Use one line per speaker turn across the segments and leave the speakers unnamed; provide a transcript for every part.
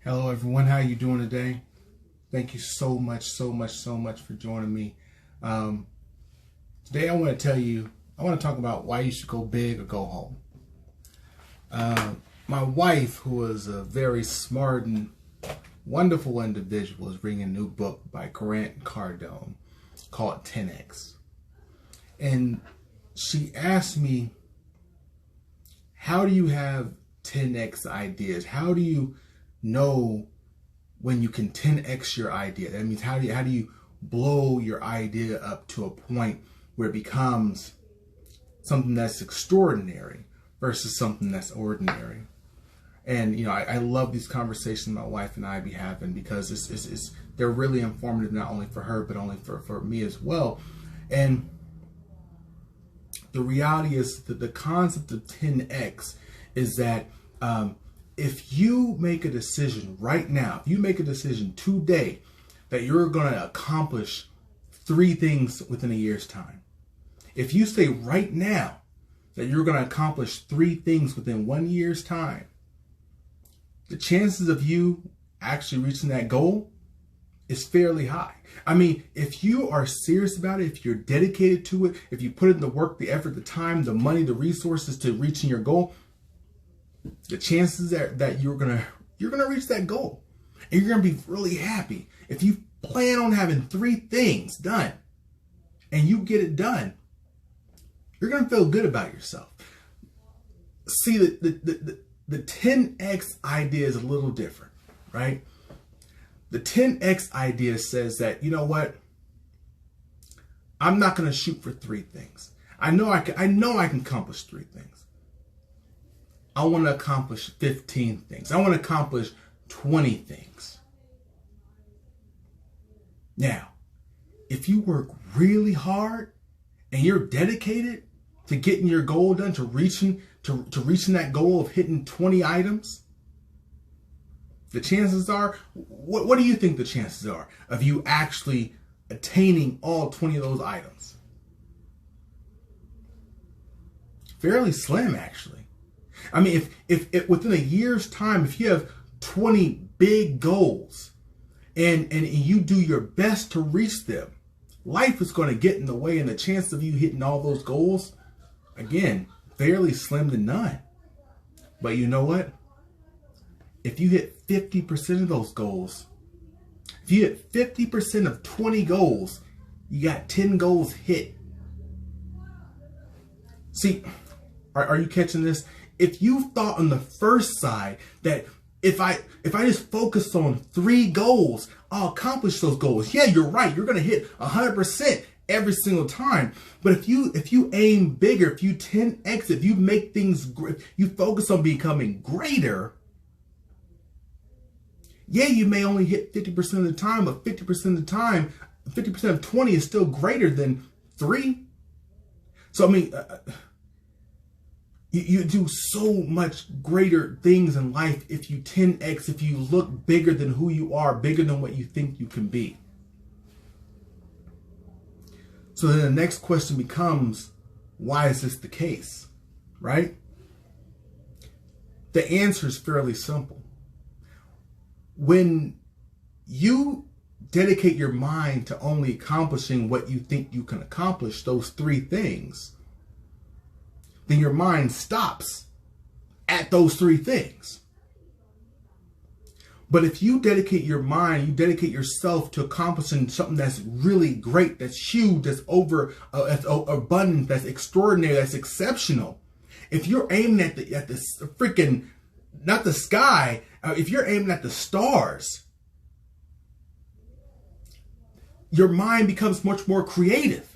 Hello everyone, how are you doing today? Thank you so much for joining me. Today I want to talk about why you should go big or go home. My wife, who is a very smart and wonderful individual, is reading a new book by Grant Cardone called 10X. And she asked me, how do you have 10X ideas? How do you know when you can 10X your idea? That means how do you blow your idea up to a point where it becomes something that's extraordinary versus something that's ordinary? And I love these conversations my wife and I be having, because they're really informative, not only for her but only for me as well. And the reality is that the concept of 10X is that if you make a decision right now, if you make a decision today that you're going to accomplish 3 things within a year's time, if you say right now that you're going to accomplish 3 things within 1 year's time, the chances of you actually reaching that goal is fairly high. I mean, if you are serious about it, if you're dedicated to it, if you put in the work, the effort, the time, the money, the resources to reaching your goal, the chances that you're gonna reach that goal, and you're gonna be really happy. If you plan on having 3 things done and you get it done, you're gonna feel good about yourself. See, the 10X idea is a little different, right? The 10X idea says that, you know what, I'm not gonna shoot for 3 things. I know I can accomplish 3 things. I want to accomplish 15 things. I want to accomplish 20 things. Now, if you work really hard and you're dedicated to getting your goal done, to reaching that goal of hitting 20 items, the chances are, what do you think the chances are of you actually attaining all 20 of those items? Fairly slim, actually. I mean, if within a year's time, if you have 20 big goals and you do your best to reach them, life is going to get in the way, and the chance of you hitting all those goals, again, fairly slim to none. But you know what? If you hit 50% of those goals, if you hit 50% of 20 goals, you got 10 goals hit. See, are you catching this? If you thought on the first side that if I just focus on 3 goals, I'll accomplish those goals. Yeah, you're right. You're going to hit 100% every single time. But if you aim bigger, if you 10X, if you make things, you focus on becoming greater, yeah, you may only hit 50% of the time, but 50% of the time, 50% of 20 is still greater than 3. So, I mean, you do so much greater things in life if you 10X, if you look bigger than who you are, bigger than what you think you can be. So then the next question becomes, why is this the case, right? The answer is fairly simple. When you dedicate your mind to only accomplishing what you think you can accomplish, those 3 things, then your mind stops at those 3 things. But if you dedicate your mind, you dedicate yourself to accomplishing something that's really great, that's huge, that's that's abundant, that's extraordinary, that's exceptional. If you're aiming at the freaking, not the sky, if you're aiming at the stars, your mind becomes much more creative.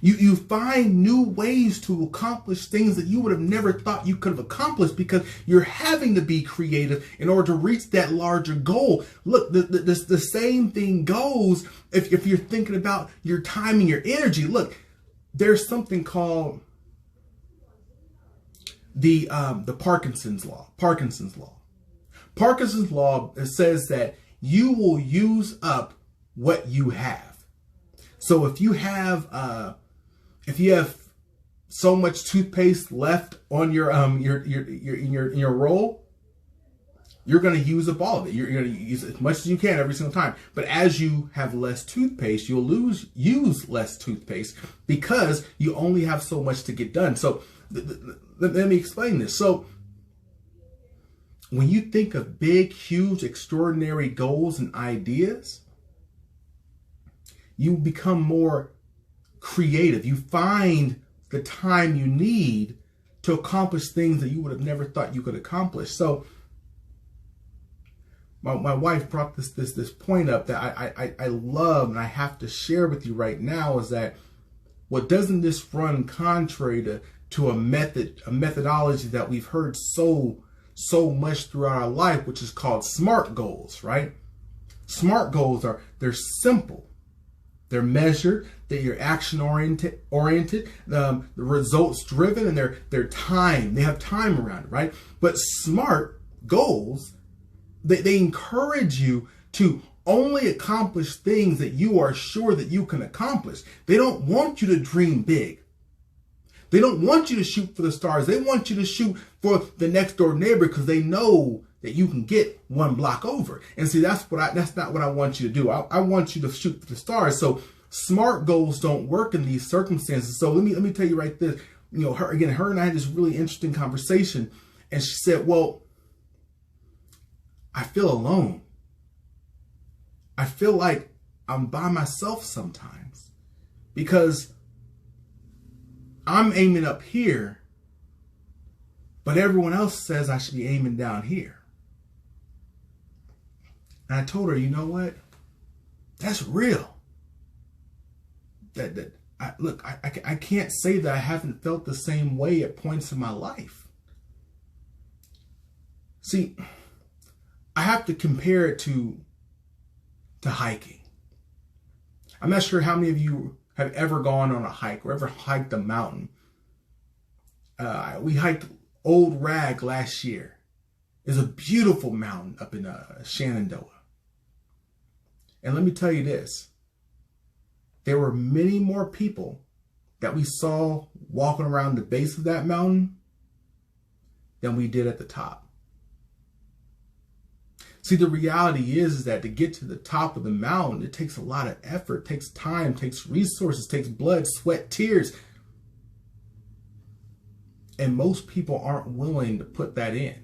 You find new ways to accomplish things that you would have never thought you could have accomplished, because you're having to be creative in order to reach that larger goal. Look, the same thing goes if you're thinking about your time and your energy. Look, there's something called the Parkinson's law. Parkinson's law says that you will use up what you have. So if you have so much toothpaste left on your roll, you're going to use up all of it. You're going to use as much as you can every single time. But as you have less toothpaste, you'll use less toothpaste because you only have so much to get done. So let me explain this. So when you think of big, huge, extraordinary goals and ideas, you become more creative. You find the time you need to accomplish things that you would have never thought you could accomplish. So my wife brought this point up that I love and I have to share with you right now, is that what doesn't this run contrary to a methodology that we've heard so much throughout our life, which is called SMART goals, right? SMART goals they're simple, they're measured, they're action oriented, the results driven, and they're time. They have time around it, right? But SMART goals, they encourage you to only accomplish things that you are sure that you can accomplish. They don't want you to dream big. They don't want you to shoot for the stars. They want you to shoot for the next door neighbor because they know that you can get one block over. And see, that's not what I want you to do. I want you to shoot for the stars. So SMART goals don't work in these circumstances. So let me tell you right there. You know, her and I had this really interesting conversation, and she said, "Well, I feel alone. I feel like I'm by myself sometimes because I'm aiming up here, but everyone else says I should be aiming down here." And I told her, you know what? That's real. I can't say that I haven't felt the same way at points in my life. See, I have to compare it to hiking. I'm not sure how many of you have ever gone on a hike or ever hiked a mountain. We hiked Old Rag last year. It's a beautiful mountain up in Shenandoah. And let me tell you this. There were many more people that we saw walking around the base of that mountain than we did at the top. See, the reality is that to get to the top of the mountain, it takes a lot of effort, takes time, takes resources, takes blood, sweat, tears. And most people aren't willing to put that in.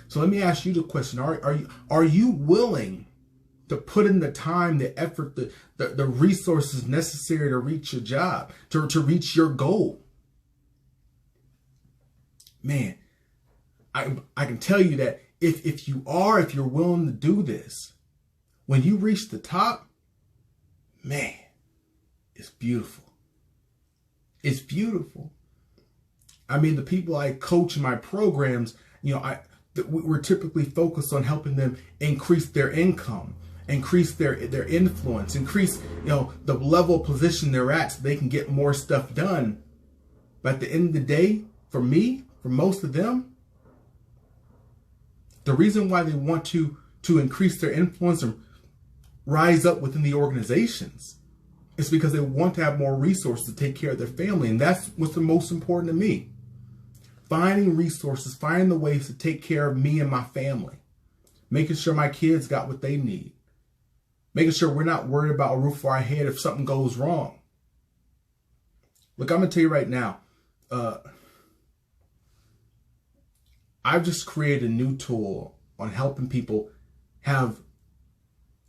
So let me ask you the question. Are you willing to put in the time, the effort, the resources necessary to reach your job, to reach your goal? Man, I can tell you that if you're willing to do this, when you reach the top, man, it's beautiful. It's beautiful. I mean, the people I coach in my programs, you know, we're typically focused on helping them increase their income, increase their influence, increase, you know, the level of position they're at so they can get more stuff done. But at the end of the day, for me, for most of them, the reason why they want to increase their influence and rise up within the organizations is because they want to have more resources to take care of their family. And that's what's the most important to me. Finding resources, finding the ways to take care of me and my family. Making sure my kids got what they need. Making sure we're not worried about a roof over our head if something goes wrong. Look, I'm going to tell you right now, I've just created a new tool on helping people have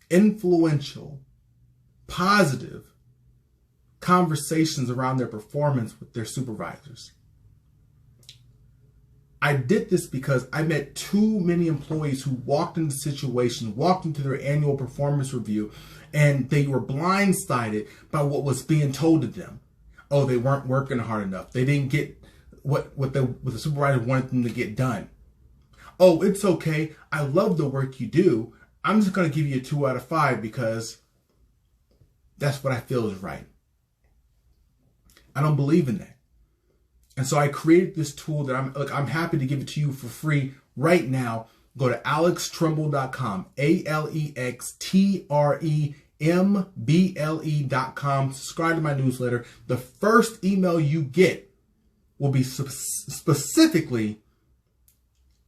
influential, positive conversations around their performance with their supervisors. I did this because I met too many employees who walked into the situation, walked into their annual performance review, and they were blindsided by what was being told to them. Oh, they weren't working hard enough. They didn't get what the supervisor wanted them to get done. Oh, it's okay. I love the work you do. I'm just going to give you a 2 out of 5 because that's what I feel is right. I don't believe in that. And so I created this tool that I'm happy to give it to you for free right now. Go to alextremble.com, AlexTremble.com. Subscribe to my newsletter. The first email you get will be specifically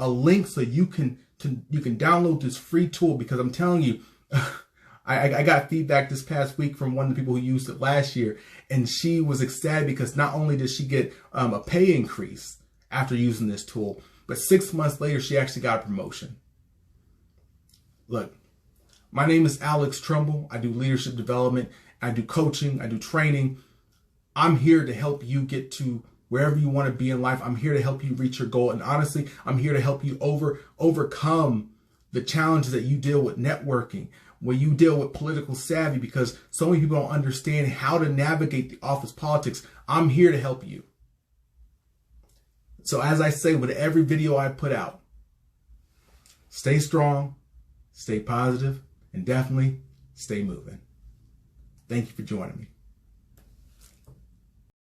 a link so you can download this free tool, because I'm telling you, I got feedback this past week from one of the people who used it last year, and she was ecstatic because not only did she get a pay increase after using this tool, but 6 months later, she actually got a promotion. Look, my name is Alex Tremble. I do leadership development. I do coaching. I do training. I'm here to help you get to wherever you want to be in life. I'm here to help you reach your goal. And honestly, I'm here to help you overcome the challenges that you deal with networking, when you deal with political savvy, because so many people don't understand how to navigate the office politics. I'm here to help you. So as I say with every video I put out, stay strong, stay positive, and definitely stay moving. Thank you for joining me.